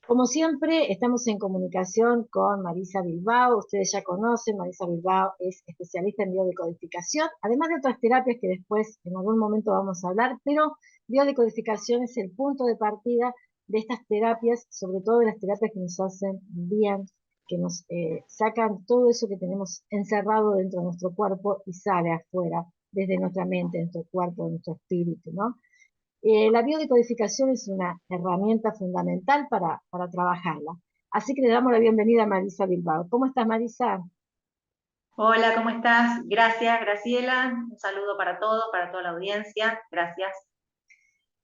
Como siempre, estamos en comunicación con Marisa Bilbao. Ustedes ya conocen, Marisa Bilbao es especialista en biodecodificación, además de otras terapias que después en algún momento vamos a hablar, pero biodecodificación es el punto de partida de estas terapias, sobre todo de las terapias que nos hacen bien, que nos sacan todo eso que tenemos encerrado dentro de nuestro cuerpo y sale afuera, desde nuestra mente, nuestro cuerpo, nuestro espíritu, ¿no? La biodecodificación es una herramienta fundamental para trabajarla. Así que le damos la bienvenida a Marisa Bilbao. ¿Cómo estás, Marisa? Hola, ¿cómo estás? Gracias, Graciela. Un saludo para todos, para toda la audiencia. Gracias.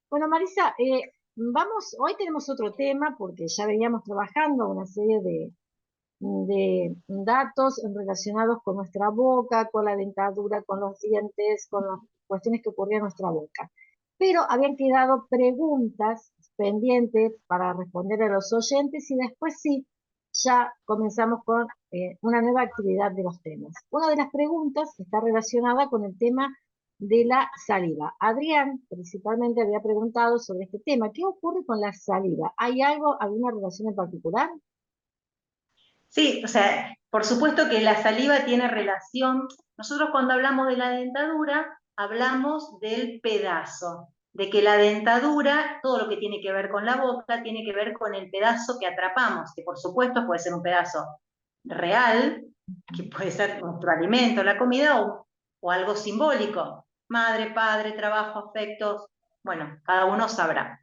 Bueno, Marisa, hoy tenemos otro tema porque ya veníamos trabajando una serie de datos relacionados con nuestra boca, con la dentadura, con los dientes, con las cuestiones que ocurrían en nuestra boca. Pero habían quedado preguntas pendientes para responder a los oyentes y después sí, ya comenzamos con una nueva actividad de los temas. Una de las preguntas está relacionada con el tema de la saliva. Adrián principalmente había preguntado sobre este tema. ¿Qué ocurre con la saliva? ¿Hay algo, alguna relación en particular? Sí, o sea, por supuesto que la saliva tiene relación. Nosotros cuando hablamos de la dentadura, hablamos del pedazo, de que la dentadura, todo lo que tiene que ver con la boca, tiene que ver con el pedazo que atrapamos, que por supuesto puede ser un pedazo real, que puede ser nuestro alimento, la comida, o algo simbólico. Madre, padre, trabajo, afectos, bueno, cada uno sabrá.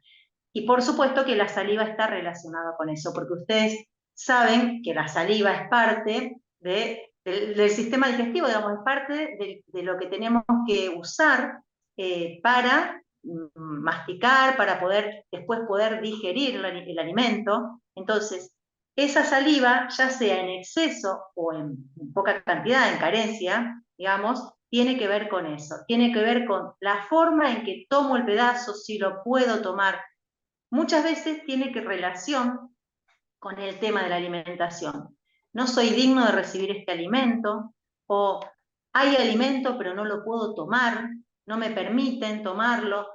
Y por supuesto que la saliva está relacionada con eso, porque ustedes saben que la saliva es parte del sistema digestivo, digamos, es parte de lo que tenemos que usar para masticar, para poder después poder digerir el alimento. Entonces, esa saliva, ya sea en exceso o en poca cantidad, en carencia, digamos, tiene que ver con eso, tiene que ver con la forma en que tomo el pedazo, si lo puedo tomar. Muchas veces tiene que relación con el tema de la alimentación. No soy digno de recibir este alimento, o hay alimento pero no lo puedo tomar, no me permiten tomarlo.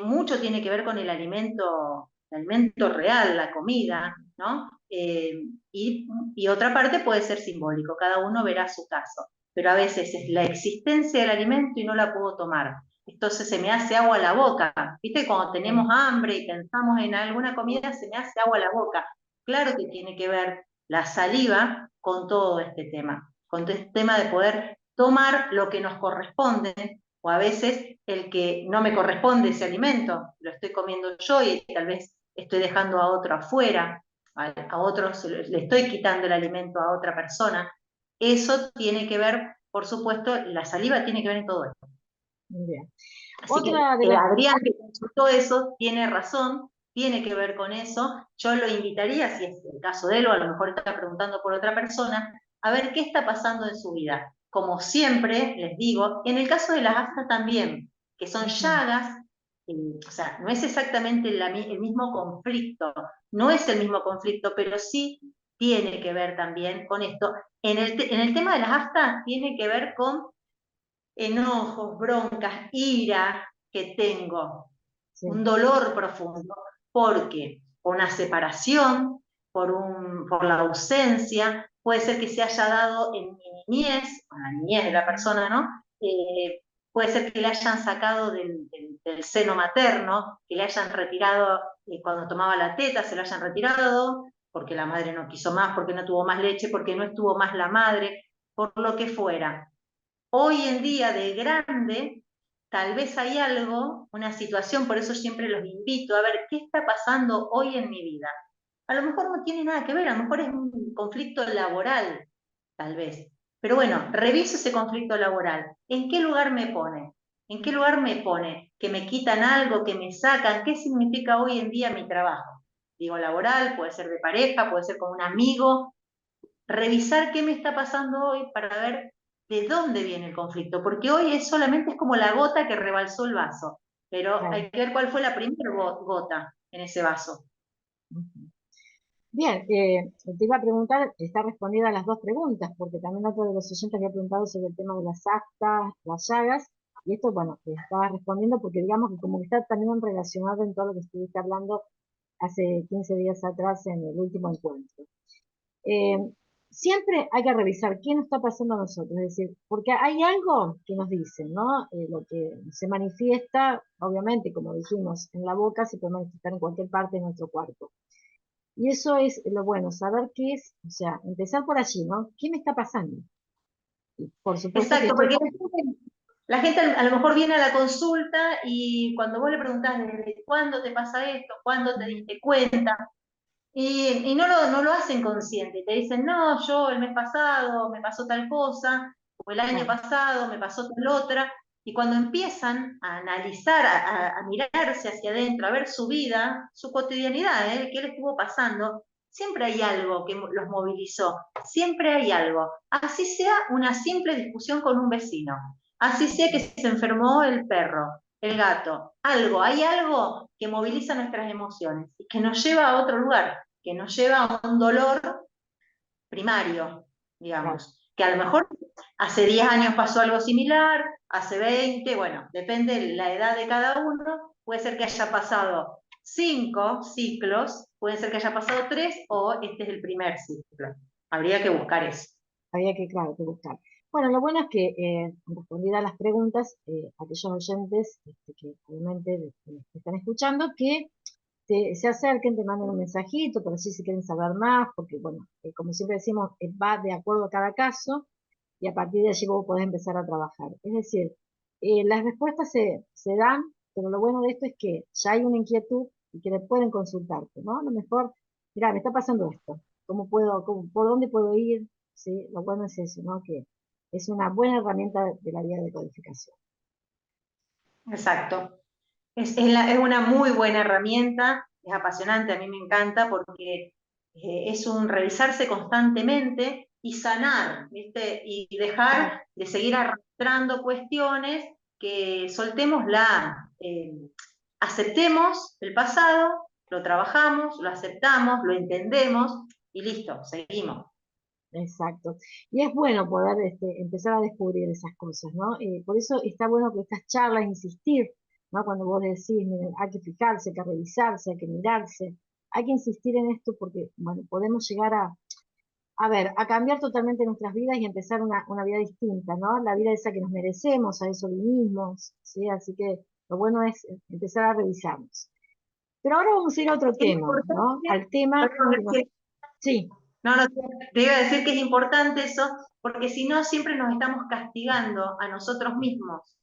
Mucho tiene que ver con el alimento real, la comida, ¿no? Y otra parte puede ser simbólico, cada uno verá su caso, pero a veces es la existencia del alimento y no la puedo tomar. Entonces se me hace agua a la boca. ¿Viste? Cuando tenemos hambre y pensamos en alguna comida, se me hace agua a la boca. Claro que tiene que ver la saliva con todo este tema, con todo este tema de poder tomar lo que nos corresponde, o a veces el que no me corresponde ese alimento, lo estoy comiendo yo y tal vez estoy dejando a otro afuera, a otros le estoy quitando el alimento a otra persona. Eso tiene que ver, por supuesto, la saliva tiene que ver en todo esto. Bien. Así que Otra de las Adrián, que consultó eso, tiene razón, tiene que ver con eso. Yo lo invitaría, si es el caso de él, o a lo mejor está preguntando por otra persona, a ver qué está pasando en su vida. Como siempre les digo, en el caso de las aftas también, que son Ujú. llagas, o sea, no es exactamente el mismo conflicto, no es el mismo conflicto, pero sí tiene que ver también con esto. En el tema de las aftas tiene que ver con enojos, broncas, ira que tengo, un Sí. dolor profundo, porque por una separación, por la ausencia, puede ser que se haya dado en mi niñez, en la niñez de la persona, ¿no? Puede ser que le hayan sacado del seno materno, que le hayan retirado cuando tomaba la teta, se lo hayan retirado, porque la madre no quiso más, porque no tuvo más leche, porque no estuvo más la madre, por lo que fuera. Hoy en día de grande, tal vez hay algo, una situación, por eso siempre los invito a ver qué está pasando hoy en mi vida. A lo mejor no tiene nada que ver, a lo mejor es un conflicto laboral, tal vez. Pero bueno, reviso ese conflicto laboral. ¿En qué lugar me pone? ¿En qué lugar me pone? ¿Que me quitan algo, que me sacan? ¿Qué significa hoy en día mi trabajo? Digo, laboral, puede ser de pareja, puede ser con un amigo, revisar qué me está pasando hoy para ver de dónde viene el conflicto, porque hoy solamente es como la gota que rebalsó el vaso, pero Claro. hay que ver cuál fue la primera gota en ese vaso. Ujú. Bien, te iba a preguntar, está respondida a las dos preguntas, porque también otro de los oyentes había preguntado sobre el tema de las aftas, las llagas, y esto, bueno, te estaba respondiendo porque digamos que como que está también relacionado en todo lo que estuviste hablando hace 15 días atrás en el último encuentro. Eh, Siempre hay que revisar qué nos está pasando a nosotros, es decir, porque hay algo que nos dice, ¿no? Lo que se manifiesta, obviamente, como dijimos, en la boca se puede manifestar en cualquier parte de nuestro cuerpo. Y eso es lo bueno, saber qué es, o sea, empezar por allí, ¿no? ¿Qué me está pasando? Y por supuesto que Exacto, esto, porque la gente a lo mejor viene a la consulta y cuando vos le preguntás desde cuándo te pasa esto, cuándo te diste cuenta, y no lo hacen consciente, te dicen, no, yo el mes pasado me pasó tal cosa, o el año claro, pasado me pasó tal otra, y cuando empiezan a analizar, a mirarse hacia adentro, a ver su vida, su cotidianidad, qué les estuvo pasando, siempre hay algo que los movilizó, siempre hay algo, así sea una simple discusión con un vecino, así sea que se enfermó el perro, el gato, algo, hay algo que moviliza nuestras emociones y que nos lleva a otro lugar, que nos lleva a un dolor primario, claro, digamos, que a lo mejor hace 10 años pasó algo similar, hace 20, bueno, depende de la edad de cada uno, puede ser que haya pasado 5 ciclos, puede ser que haya pasado 3 o este es el primer ciclo. Habría que buscar eso. había que, claro, que buscar. Bueno, lo bueno es que, respondidas las preguntas, aquellos oyentes que obviamente están escuchando, que se acerquen, te manden un mensajito, pero sí si quieren saber más, porque bueno, como siempre decimos, va de acuerdo a cada caso y a partir de allí vos podés empezar a trabajar. Es decir, las respuestas se dan, pero lo bueno de esto es que ya hay una inquietud y que le pueden consultarte, ¿no? A lo mejor, mira, me está pasando esto, ¿cómo puedo, por dónde puedo ir? ¿Sí? Lo bueno es eso, ¿no? Que es una buena herramienta de la vía de codificación. Exacto. Es una muy buena herramienta, es apasionante, a mí me encanta porque es un revisarse constantemente y sanar, ¿viste? Y dejar de seguir arrastrando cuestiones, que soltemos aceptemos el pasado, lo trabajamos, lo aceptamos, lo entendemos y listo, seguimos. Exacto. Y es bueno poder empezar a descubrir esas cosas, ¿no? Por eso está bueno que estas charlas, insistir, ¿no? Cuando vos decís, miren, hay que fijarse, hay que revisarse, hay que mirarse, hay que insistir en esto porque, bueno, podemos llegar a ver, a cambiar totalmente nuestras vidas y empezar una vida distinta, ¿no? La vida esa que nos merecemos, a eso vinimos, ¿sí? Así que lo bueno es empezar a revisarnos. Pero ahora vamos a ir a otro Es tema, ¿no? importante, Al tema perdón, que nos... Sí, no, no, te iba a decir que es importante eso, porque si no, siempre nos estamos castigando a nosotros mismos.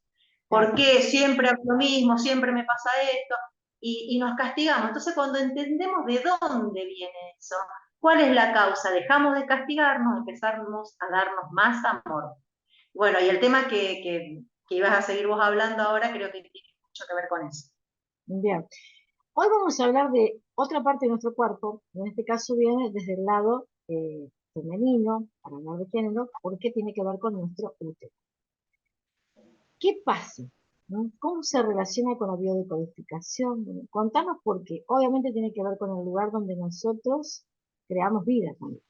claro. ¿Por qué siempre hago lo mismo, siempre me pasa esto? Y nos castigamos. Entonces, cuando entendemos de dónde viene eso, cuál es la causa, dejamos de castigarnos, empezamos a darnos más amor. Bueno, y el tema que ibas a seguir vos hablando ahora, creo que tiene mucho que ver con eso. Bien. Hoy vamos a hablar de otra parte de nuestro cuerpo, en este caso viene desde el lado femenino, para hablar de género, porque tiene que ver con nuestro útero. ¿Qué pasa? ¿No? ¿Cómo se relaciona con la biodecodificación? Bueno, contanos porque obviamente tiene que ver con el lugar donde nosotros creamos vida también.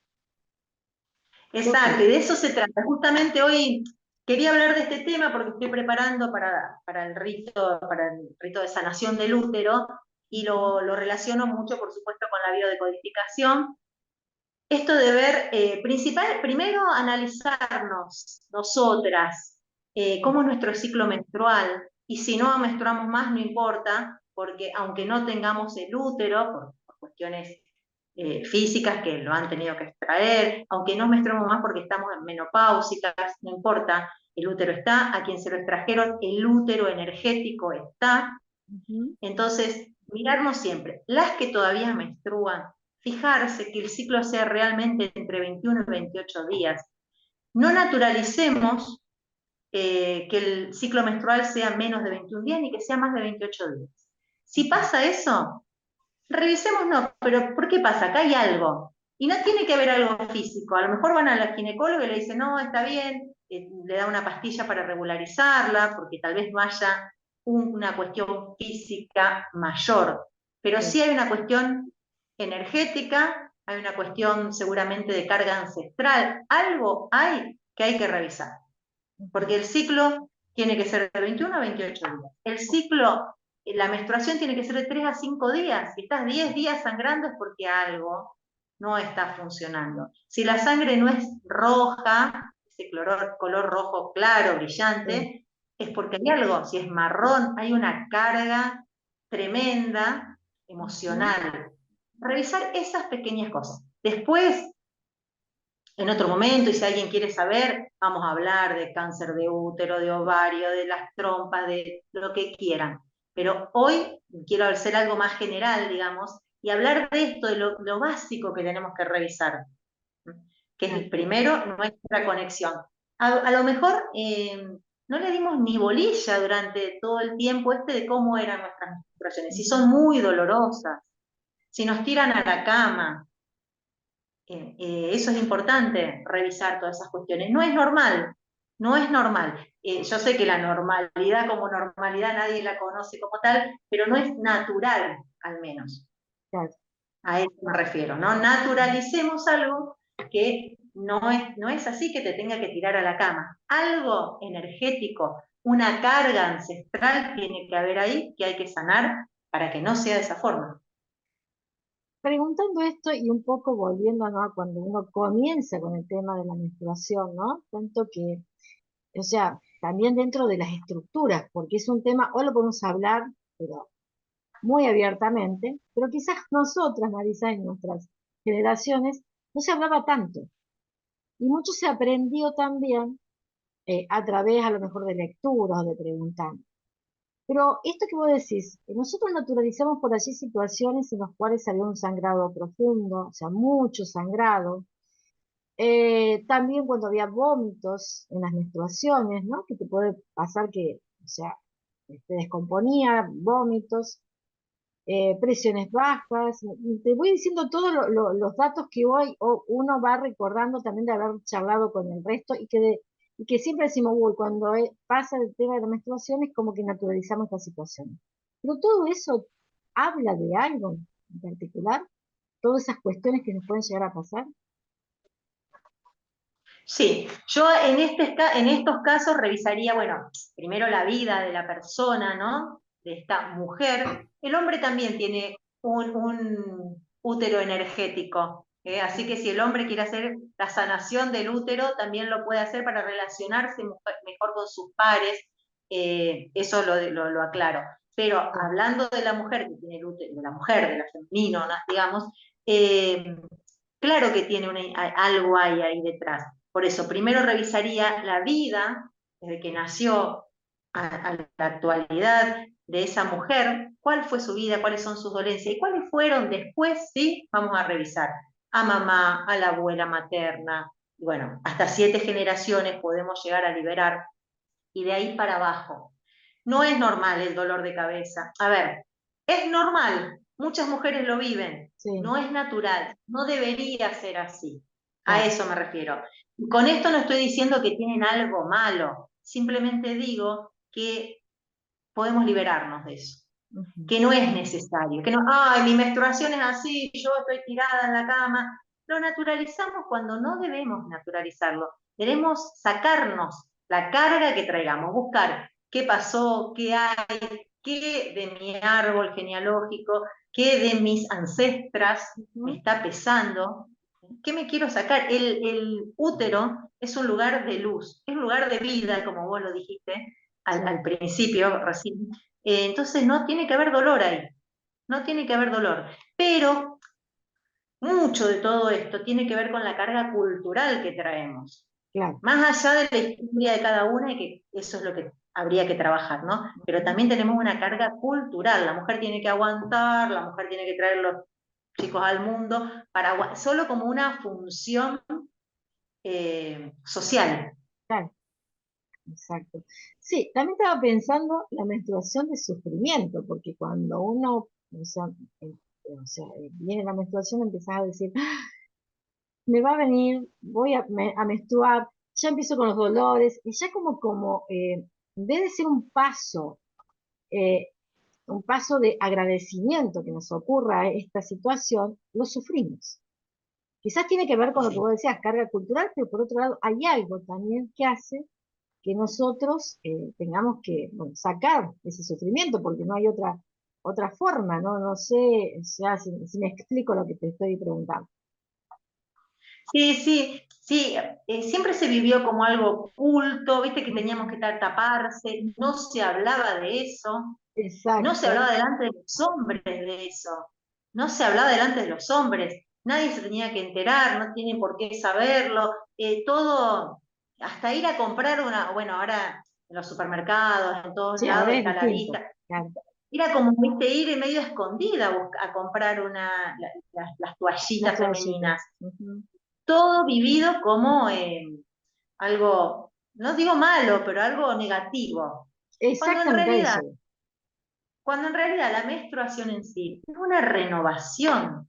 ¿Qué Exacto, ocurre? y de eso se trata. Justamente hoy quería hablar de este tema porque estoy preparando para el rito de sanación del útero y lo relaciono mucho, por supuesto, con la biodecodificación. Esto de ver, primero analizarnos nosotras, cómo es nuestro ciclo menstrual, y si no menstruamos más, no importa, porque aunque no tengamos el útero, por cuestiones físicas que lo han tenido que extraer, aunque no menstruemos más porque estamos en menopáusicas, no importa, el útero está, a quien se lo extrajeron, el útero energético está, Ujú. entonces mirarnos siempre, las que todavía menstruan, fijarse que el ciclo sea realmente entre 21 y 28 días. No naturalicemos que el ciclo menstrual sea menos de 21 días ni que sea más de 28 días. Si pasa eso, revisémonos, pero ¿por qué pasa? Acá hay algo. Y no tiene que haber algo físico. A lo mejor van a la ginecóloga y le dicen, no, está bien, le da una pastilla para regularizarla, porque tal vez no haya una cuestión física mayor. Pero Sí, sí hay una cuestión energética, hay una cuestión seguramente de carga ancestral. Algo hay que revisar. Porque ujú. el ciclo tiene que ser de 21 a 28 días. El ciclo la menstruación tiene que ser de 3 a 5 días. Si estás 10 días sangrando es porque algo no está funcionando. Si la sangre no es roja, ese color rojo claro, brillante, es porque hay algo. Si es marrón, hay una carga tremenda, emocional. Revisar esas pequeñas cosas. Después, en otro momento, y si alguien quiere saber, vamos a hablar de cáncer de útero, de ovario, de las trompas, de lo que quieran. Pero hoy quiero hacer algo más general, digamos, y hablar de esto, de lo básico que tenemos que revisar, que es el primero, nuestra conexión. A lo mejor no le dimos ni bolilla durante todo el tiempo de cómo eran nuestras menstruaciones, si son muy dolorosas, si nos tiran a la cama, eso es importante, revisar todas esas cuestiones. No es normal, no es normal. Yo sé que la normalidad como normalidad nadie la conoce como tal, pero no es natural, al menos. Claro. A eso me refiero, ¿no? Naturalicemos algo que no es así que te tenga que tirar a la cama. Algo energético, una carga ancestral tiene que haber ahí que hay que sanar para que no sea de esa forma. Preguntando esto y un poco volviendo, ¿no?, a cuando uno comienza con el tema de la menstruación, ¿no? Tanto que, o sea, también dentro de las estructuras, porque es un tema, hoy lo podemos hablar, pero muy abiertamente, pero quizás nosotras, Marisa, en nuestras generaciones, no se hablaba tanto. Y mucho se aprendió también a través, a lo mejor, de lecturas o de preguntar. Pero esto que vos decís, nosotros naturalizamos por allí situaciones en las cuales había un sangrado profundo, o sea, mucho sangrado. También cuando había vómitos en las menstruaciones, ¿no? Que te puede pasar que, o sea, te descomponía, vómitos, presiones bajas. Y te voy diciendo todos los datos que hoy uno va recordando también de haber charlado con el resto y que siempre decimos, uy, cuando pasa el tema de la menstruación es como que naturalizamos esta situación. Pero todo eso habla de algo en particular, todas esas cuestiones que nos pueden llegar a pasar. Sí, yo en estos casos revisaría, bueno, primero la vida de la persona, ¿no? De esta mujer. El hombre también tiene un útero energético, ¿eh? Así que si el hombre quiere hacer la sanación del útero, también lo puede hacer para relacionarse mejor con sus pares, eso lo aclaro. Pero hablando de la mujer que tiene el útero, de la mujer, de la femenina, digamos, eh, claro que tiene algo ahí detrás. Por eso, primero revisaría la vida, desde que nació a la actualidad de esa mujer, cuál fue su vida, cuáles son sus dolencias y cuáles fueron después, sí, vamos a revisar a mamá, a la abuela materna, y bueno, hasta 7 generaciones podemos llegar a liberar, y de ahí para abajo. No es normal el dolor de cabeza. A ver, es normal, muchas mujeres lo viven, Sí, no es natural, no debería ser así. A claro. eso me refiero. Con esto no estoy diciendo que tienen algo malo, simplemente digo que podemos liberarnos de eso, Ujú. que no es necesario, que no, ay, mi menstruación es así, yo estoy tirada en la cama. Lo naturalizamos cuando no debemos naturalizarlo. Debemos sacarnos la carga que traigamos, buscar qué pasó, qué hay, qué de mi árbol genealógico, qué de mis ancestras me Ujú. está pesando, qué me quiero sacar. El útero es un lugar de luz, es un lugar de vida, como vos lo dijiste Sí, al principio, recién. Entonces no tiene que haber dolor ahí, no tiene que haber dolor. Pero mucho de todo esto tiene que ver con la carga cultural que traemos. claro. Más allá de la historia de cada una, y que eso es lo que habría que trabajar, ¿no? Pero Ujú. también tenemos una carga cultural. La mujer tiene que aguantar, la mujer tiene que traer los chicos al mundo, solo como una función social. Claro, exacto. Sí, también estaba pensando la menstruación de sufrimiento, porque cuando uno, eh, viene la menstruación, empiezas a decir, "Ah, me va a venir, voy a menstruar, ya empiezo con los dolores", y ya en vez de ser eh, un paso de agradecimiento que nos ocurra esta situación, lo sufrimos. Quizás tiene que ver con lo que Sí. vos decías, carga cultural, pero por otro lado hay algo también que hace que nosotros tengamos que, bueno, sacar ese sufrimiento, porque no hay otra forma, ¿no? No sé, o sea, si me explico lo que te estoy preguntando. Sí, sí, sí, siempre se vivió como algo oculto, viste que Ujú. teníamos que taparse, no se hablaba de eso, no se Exacto, hablaba delante de los hombres de eso, no se hablaba delante de los hombres, nadie se tenía que enterar, no tiene por qué saberlo, todo, hasta ir a comprar una, bueno, ahora en los supermercados, en todos sí, lados ahora es está a la distinto, vista, claro, era como, viste, ir en medio escondida a comprar las las toallitas toallitas. femeninas, Ujú. todo vivido como algo, no digo malo, pero algo negativo. Cuando en Exactamente a realidad, eso. cuando en realidad la menstruación en sí es una renovación,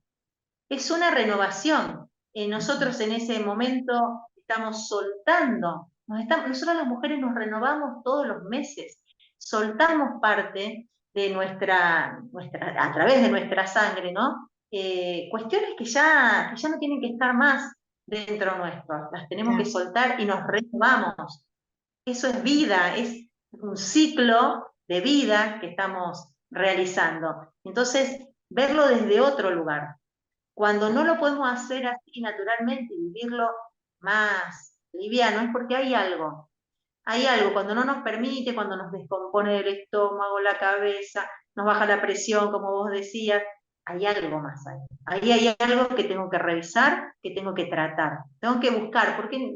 es una renovación. Ujú. Nosotros en ese momento estamos soltando, nosotros las mujeres nos renovamos todos los meses, soltamos parte de a través de nuestra sangre, ¿no? Cuestiones que ya no tienen que estar más dentro nuestro, las tenemos que Claro, soltar y nos renovamos. Eso es vida, es un ciclo de vida que estamos realizando. Entonces, verlo desde otro lugar. Cuando no lo podemos hacer así naturalmente y vivirlo más liviano, es porque hay algo. Hay algo, cuando no nos permite, cuando nos descompone el estómago, la cabeza, nos baja la presión, como vos decías, hay algo más ahí. Ahí hay algo que tengo que revisar, que tengo que tratar. Tengo que buscar, porque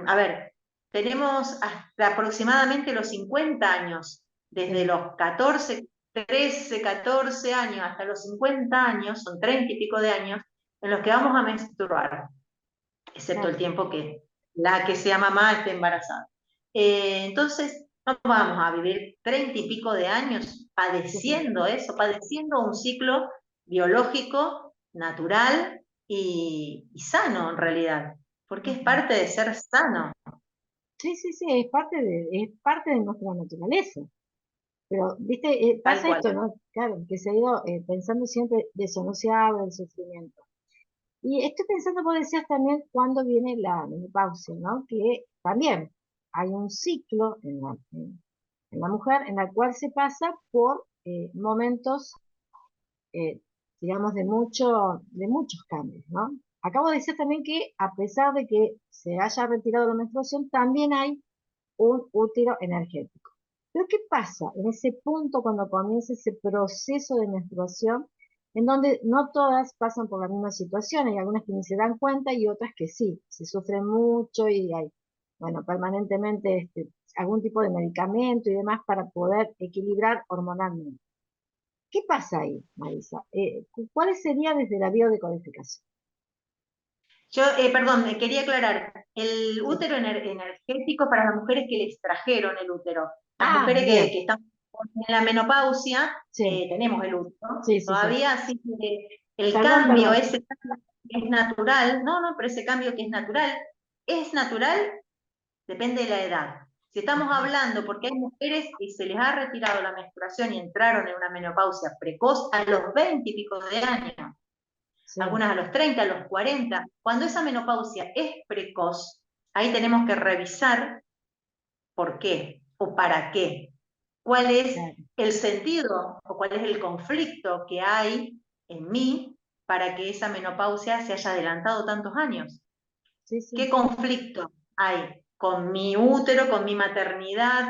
a ver, tenemos hasta aproximadamente los 50 años, desde sí, los 14, 13, 14 años hasta los 50 años, son 30 y pico de años, en los que vamos a menstruar, excepto el claro. tiempo que la que sea mamá esté embarazada. Entonces, no vamos a vivir 30 y pico de años Sufriendo. padeciendo eso, padeciendo un ciclo biológico, natural y sano en realidad, porque es Ujú. parte de ser sano, Sí, sí, sí, es parte de nuestra naturaleza. Pero, viste, tal pasa cual. esto, ¿no? Claro, que se ha ido pensando siempre de eso, no se habla del sufrimiento. Y estoy pensando, vos decías también cuándo viene la menopausia, ¿no? Que también hay un ciclo en la mujer en la cual se pasa por momentos, eh, digamos, de muchos cambios, ¿no? Acabo de decir también que a pesar de que se haya retirado la menstruación, también hay un útero energético. Pero ¿qué pasa en ese punto cuando comienza ese proceso de menstruación, en donde no todas pasan por la misma situación? Hay algunas que ni se dan cuenta y otras que sí, se sufren mucho y hay, bueno, permanentemente algún tipo de medicamento y demás para poder equilibrar hormonalmente. ¿Qué pasa ahí, Marisa? ¿Cuál sería desde la biodecodificación? Yo, perdón, quería aclarar, el Sí. útero energético para las mujeres que les trajeron el útero. Las Ah, mujeres bien, que están en la menopausia, sí, tenemos el útero. sí, sí, sí. Todavía, así que el Perdón, cambio, perdón. ese cambio que es natural, no, no, pero ese cambio que es natural, depende de la edad. Si estamos Ajá, hablando, porque hay mujeres que se les ha retirado la menstruación y entraron en una menopausia precoz a los 20 y pico de años, sí, algunas a los 30, a los 40. Cuando esa menopausia es precoz, ahí tenemos que revisar por qué o para qué. ¿Cuál es claro. el sentido o cuál es el conflicto que hay en mí para que esa menopausia se haya adelantado tantos años? Sí, sí. ¿Qué conflicto hay con mi útero, con mi maternidad?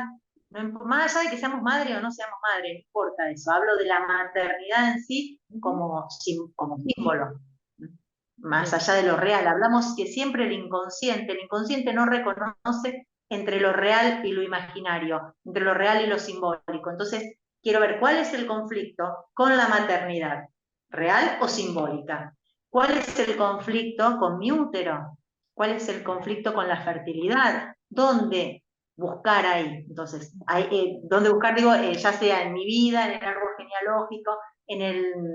Más allá de que seamos madre o no seamos madre, no importa eso. Hablo de la maternidad en sí Ujú. como símbolo, más Bien. allá de lo real. Hablamos que siempre el inconsciente no reconoce entre lo real y lo imaginario, entre lo real y lo simbólico. Entonces, quiero ver cuál es el conflicto con la maternidad, real o simbólica. ¿Cuál es el conflicto con mi útero? ¿Cuál es el conflicto con la fertilidad? ¿Dónde buscar ahí? Entonces, ¿dónde buscar? Digo, ya sea en mi vida, en el árbol genealógico, en el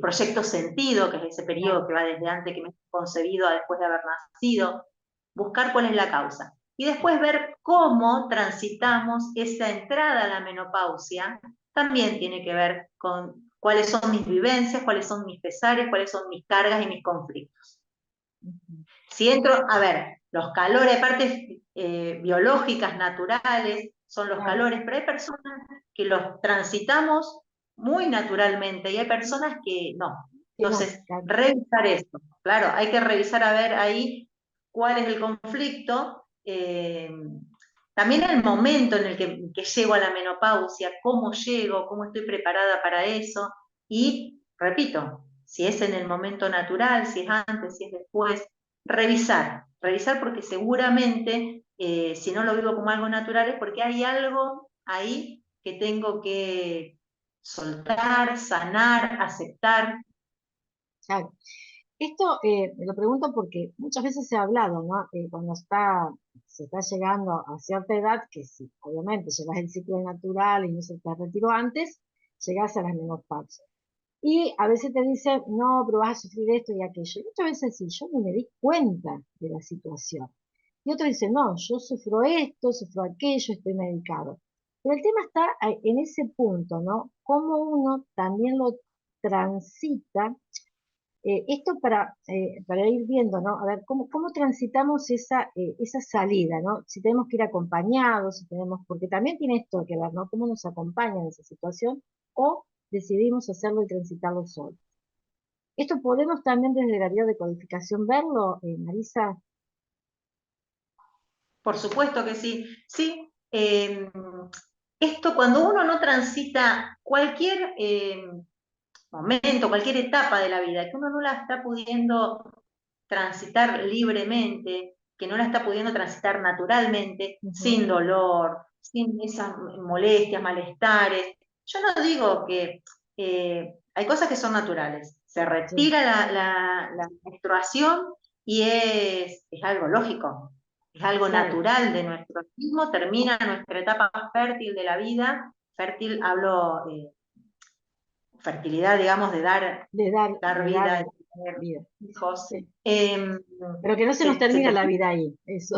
proyecto sentido, que es ese periodo Claro. que va desde antes que me he concebido a después de haber nacido, buscar cuál es la causa. Y después ver cómo transitamos esa entrada a la menopausia, también tiene que ver con cuáles son mis vivencias, cuáles son mis pesares, cuáles son mis cargas y mis conflictos. Ujú. Si entro, a ver, los calores, partes biológicas, naturales, son los claro, calores, pero hay personas que los transitamos muy naturalmente y hay personas que no. que no, Entonces, claro, revisar esto. Claro, hay que revisar a ver ahí cuál es el conflicto. También el momento en el que llego a la menopausia, cómo llego, cómo estoy preparada para eso. Y, repito, si es en el momento natural, si es antes, si es después, revisar porque seguramente, si no lo vivo como algo natural, es porque hay algo ahí que tengo que soltar, sanar, aceptar. claro. Esto me lo pregunto porque muchas veces se ha hablado, ¿no? Cuando se está llegando a cierta edad, que sí, obviamente llegas el ciclo natural y no se te retiró antes, llegás a las menopausia. Y a veces te dicen, no, pero vas a sufrir esto y aquello. Y muchas veces sí, yo no me di cuenta de la situación. Y otros dicen, no, yo sufro esto, sufro aquello, estoy medicado. Pero el tema está en ese punto, ¿no? Cómo uno también lo transita esto para ir viendo, ¿no? A ver, cómo transitamos esa salida, ¿no? Si tenemos que ir acompañados, si tenemos, porque también tiene esto que ver, ¿no? Cómo nos acompaña en esa situación o decidimos hacerlo y transitarlo solo. Esto podemos también desde la vía de codificación verlo, Marisa. Por supuesto que sí. Sí, esto cuando uno no transita cualquier momento, cualquier etapa de la vida, que uno no la está pudiendo transitar libremente, que no la está pudiendo transitar naturalmente, Ujú, sin dolor, sin esas molestias, malestares. Yo no digo que hay cosas que son naturales. Se sí, retira la menstruación y es algo lógico, es algo claro, natural de nuestro organismo, termina nuestra etapa fértil de la vida. Fértil hablo fertilidad, digamos, de dar de dar vida, de tener vida. hijos. Sí. Eh, Pero que no se nos se termina la termina. vida ahí, eso,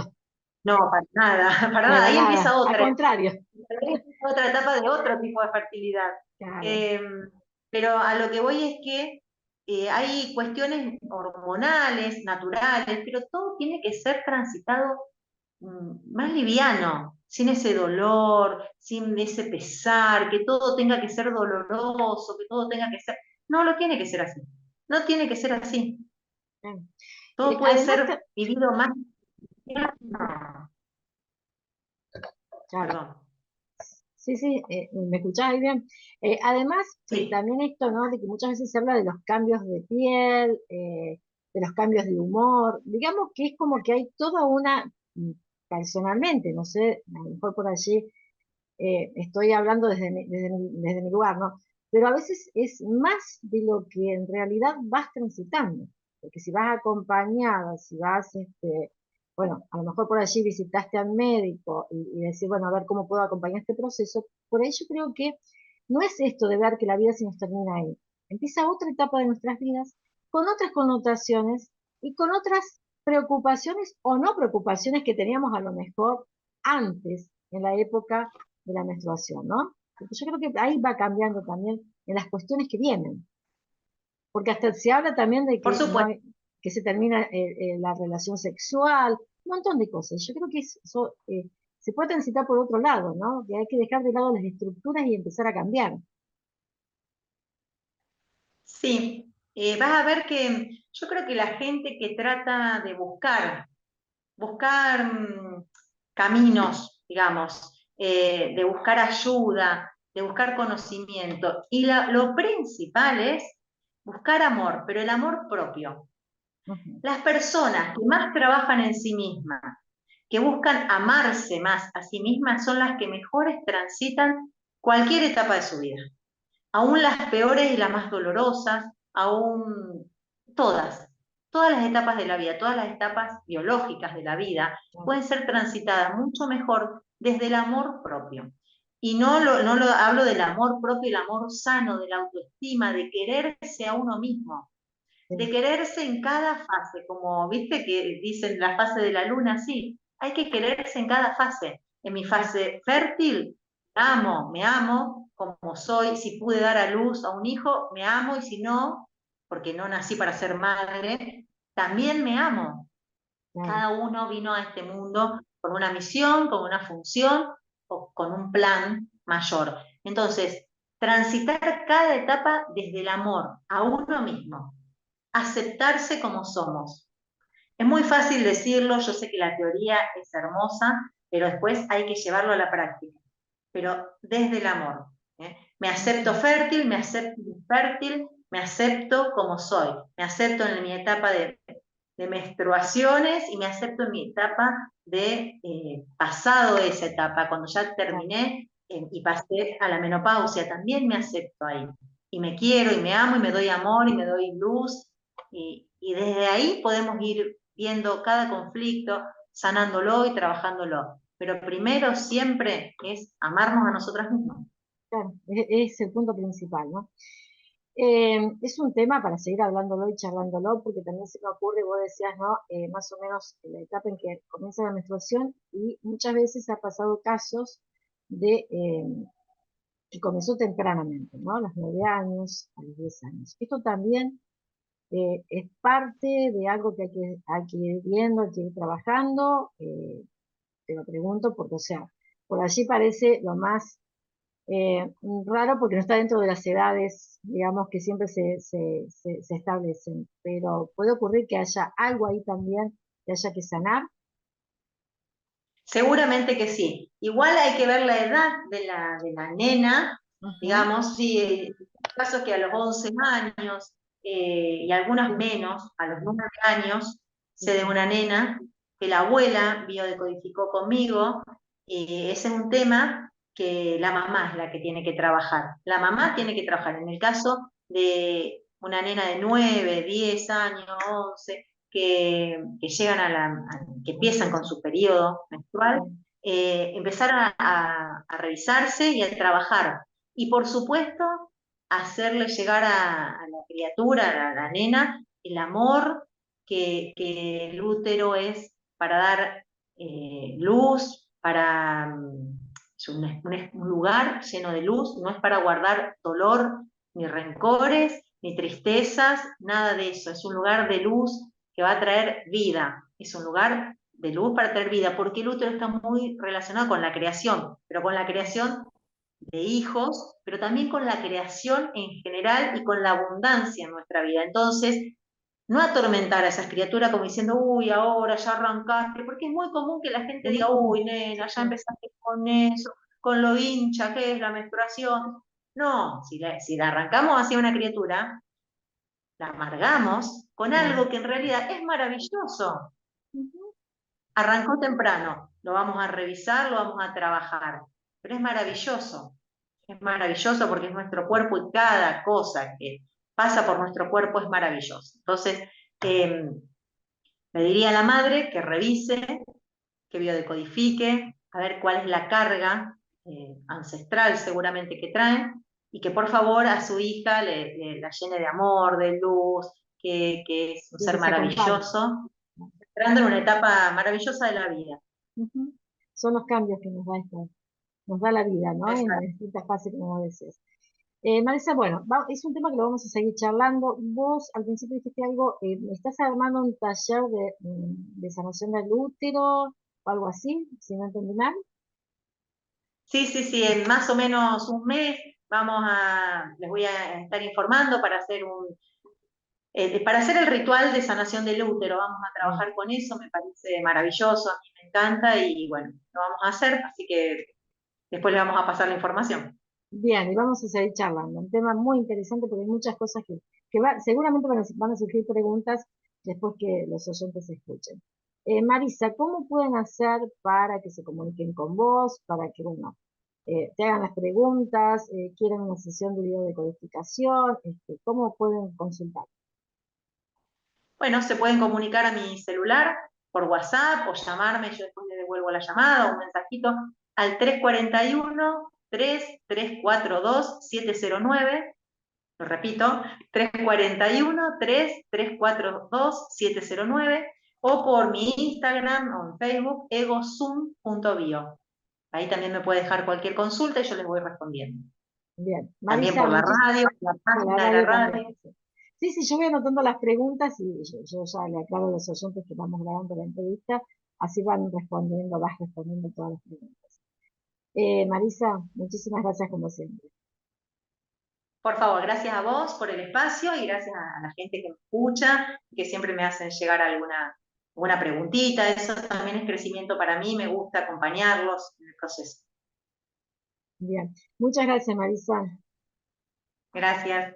No, para nada, para nada. para Ahí nada, empieza al otra, contrario. otra etapa de otro tipo de fertilidad. Claro, Eh, pero a lo que voy es que hay cuestiones hormonales, naturales, pero todo tiene que ser transitado más liviano, sin ese dolor, sin ese pesar, que todo tenga que ser doloroso, que todo tenga que ser... No, lo tiene que ser así. No tiene que ser así. claro. Todo puede Además, ser vivido más... claro. Perdón. Sí, sí, me escuchás ahí bien. Además, Sí, también esto, ¿no? De que muchas veces se habla de los cambios de piel, de los cambios de humor. Digamos que es como que hay toda personalmente, no sé, a lo mejor por allí estoy hablando desde mi lugar, ¿no? Pero a veces es más de lo que en realidad vas transitando. Porque si vas acompañada, si vas, bueno, a lo mejor por allí visitaste al médico y decir, bueno, a ver cómo puedo acompañar este proceso, por ello creo que no es esto de ver que la vida se nos termina ahí. Empieza otra etapa de nuestras vidas con otras connotaciones y con otras preocupaciones o no preocupaciones que teníamos a lo mejor antes, en la época de la menstruación, ¿no? Porque yo creo que ahí va cambiando también en las cuestiones que vienen, porque hasta se habla también de por que no supuesto. hay, que se termina la relación sexual, un montón de cosas. Yo creo que eso se puede transitar por otro lado, ¿no? Que hay que dejar de lado las estructuras y empezar a cambiar. Sí, vas a ver que yo creo que la gente que trata de buscar caminos, digamos, de buscar ayuda, de buscar conocimiento, y lo principal es buscar amor, pero el amor propio. Ujú, Las personas que más trabajan en sí mismas, que buscan amarse más a sí mismas, son las que mejores transitan cualquier etapa de su vida. Aún las peores y las más dolorosas, aún todas, todas las etapas de la vida, todas las etapas biológicas de la vida, claro, pueden ser transitadas mucho mejor desde el amor propio. Y no lo hablo del amor propio, el amor sano, de la autoestima, de quererse a uno mismo, de sí, quererse en cada fase, como viste que dicen la fase de la luna, sí, hay que quererse en cada fase. En mi sí, fase fértil, me amo como soy, si pude dar a luz a un hijo, me amo, y si no, porque no nací para ser madre, también me amo. claro, Cada uno vino a este mundo con una misión, con una función o con un plan mayor. Entonces, transitar cada etapa desde el amor a uno mismo, aceptarse como somos. Es muy fácil decirlo, yo sé que la teoría es hermosa, pero después hay que llevarlo a la práctica, pero desde el amor. ¿Eh? Me acepto fértil, me acepto infértil, me acepto como soy, me acepto en mi etapa de menstruaciones y me acepto en mi etapa de pasado esa etapa, cuando ya claro. terminé y pasé a la menopausia, también me acepto ahí. Y me quiero y me amo y me doy amor y me doy luz. Y desde ahí podemos ir viendo cada conflicto, sanándolo y trabajándolo. Pero primero siempre es amarnos a nosotras mismas. Claro, es el punto principal, ¿no? Es un tema para seguir hablándolo y charlándolo, porque también se me ocurre, vos decías, ¿no? Más o menos la etapa en que comienza la menstruación y muchas veces ha pasado casos de que comenzó tempranamente, ¿no? A los 9 años, a los 10 años. Esto también es parte de algo que hay que ir viendo, hay que ir trabajando. Te lo pregunto porque, o sea, por allí parece lo más raro porque no está dentro de las edades, digamos, que siempre se establecen, pero puede ocurrir que haya algo ahí también que haya que sanar. Seguramente que sí. Igual hay que ver la edad de la nena, Ujú, digamos, sí, casos que a los 11 años y algunas sí, menos, a los 9 años, sé de ujú, una nena que la abuela biodecodificó conmigo. Ese es un tema que la mamá es la que tiene que trabajar. La mamá tiene que trabajar. En el caso de una nena de 9, 10 años, 11, que llegan que empiezan con su periodo menstrual, claro, empezar a revisarse y a trabajar. Y por supuesto, hacerle llegar a la criatura, a la nena, el amor que el útero es para dar luz, es un lugar lleno de luz, no es para guardar dolor, ni rencores, ni tristezas, nada de eso. Es un lugar de luz que va a traer vida. Es un lugar de luz para traer vida, porque el útero está muy relacionado con la creación, pero con la creación de hijos, pero también con la creación en general y con la abundancia en nuestra vida. Entonces, no atormentar a esas criaturas como diciendo, uy, ahora ya arrancaste, porque es muy común que la gente es muy diga, común. uy, nena, ya Sí, empezaste con eso, con lo hincha que es la menstruación. No, si la arrancamos hacia una criatura, la amargamos con claro. algo que en realidad es maravilloso. Ujú, Arrancó temprano, lo vamos a revisar, lo vamos a trabajar, pero es maravilloso porque es nuestro cuerpo y cada cosa que pasa por nuestro cuerpo es maravilloso. Entonces, eh, le diría a la madre que revise, que biodecodifique, a ver cuál es la carga ancestral seguramente que trae, y que por favor a su hija la llene de amor, de luz, que es un de que ser se acompañe. maravilloso, entrando en una etapa maravillosa de la vida. Ujú. Son los cambios que nos da la vida, ¿no? En las Exacto. distintas fases, como decías. Marisa, bueno, es un tema que lo vamos a seguir charlando. Vos al principio dijiste algo, ¿estás armando un taller de sanación del útero o algo así? Si no entendí mal. Sí, sí, sí, en más o menos un mes les voy a estar informando para hacer el ritual de sanación del útero. Vamos a Bien, trabajar con eso, me parece maravilloso, a mí me encanta y bueno, lo vamos a hacer, así que después le vamos a pasar la información. bien, y vamos a seguir charlando. Un tema muy interesante porque hay muchas cosas seguramente van a surgir preguntas después que los oyentes escuchen. Marisa, ¿cómo pueden hacer para que se comuniquen con vos, para que, bueno, te hagan las preguntas, quieren una sesión de video de codificación, cómo pueden consultar? Bueno, se pueden comunicar a mi celular por WhatsApp o llamarme, yo después le devuelvo la llamada o un mensajito al 341-3342-709. Lo repito, 341-3342-709 o por mi Instagram o en Facebook, egozoom.bio. Ahí también me puede dejar cualquier consulta y yo les voy respondiendo. Bien, También Marisa, por la radio, la por la página de la radio también. radio. Sí. Sí, sí, yo voy anotando las preguntas y yo ya le aclaro a los oyentes que vamos grabando la entrevista, así vas respondiendo todas las preguntas. Marisa, muchísimas gracias como siempre. Por favor, gracias a vos por el espacio y gracias a la gente que me escucha y que siempre me hacen llegar alguna preguntita. Eso también es crecimiento para mí, me gusta acompañarlos en el proceso. Bien, muchas gracias, Marisa. Gracias.